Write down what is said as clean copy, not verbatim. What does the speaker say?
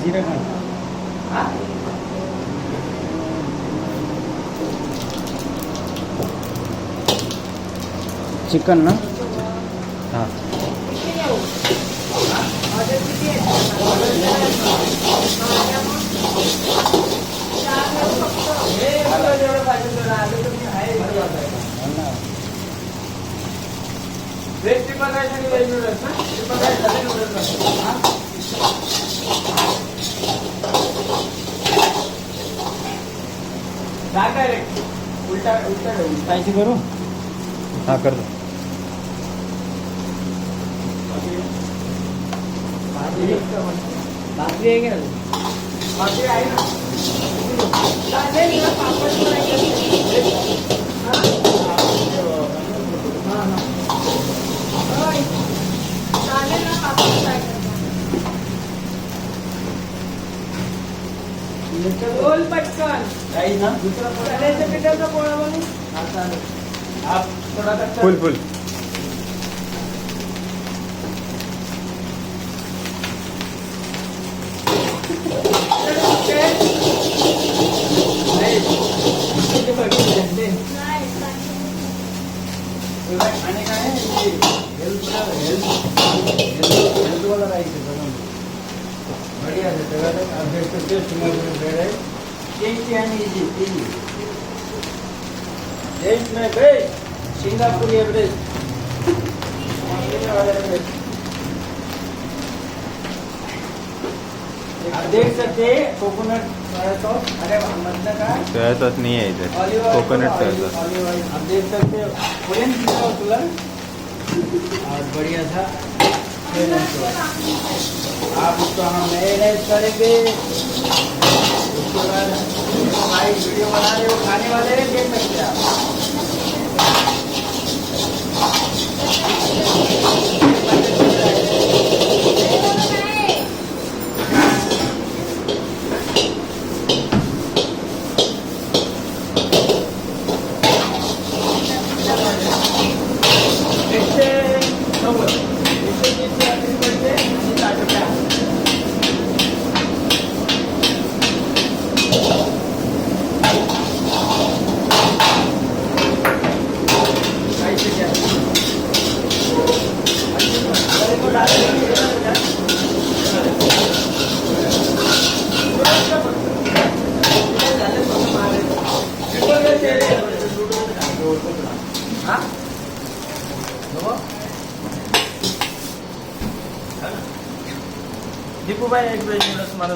जिरं घाल. चिकन ना. हां उलटा उलटा स्पायसी करू. हां कर दो. भाकरी आहे का भाकरी आहे ना. रोल पटकन काही ना दुसरा चण्याच्या पिठाचा पोळा म्हणून थोडा फुल फुल. आणि काय हेल्थ वाला राईस बढ़िया से टेस्ट में है. टेस्टी आणि इजी टेस्ट में बेस्ट सिंगापुर एवरेज आप देख सकते हैं कोकोनट सोया सॉस. अरे मतलब का सोया सॉस नहीं है इधर. Coconut soya sauce. आप देख सकते हो कोरियन कलर और बढ़िया था. आप उसको हम मैरिनेट करेंगे. उसके बाद भाई वीडियो बना रहे हो खाने वाले देख सकते हैं आप. दीपू भाई एक वेज नूडल्स मारो.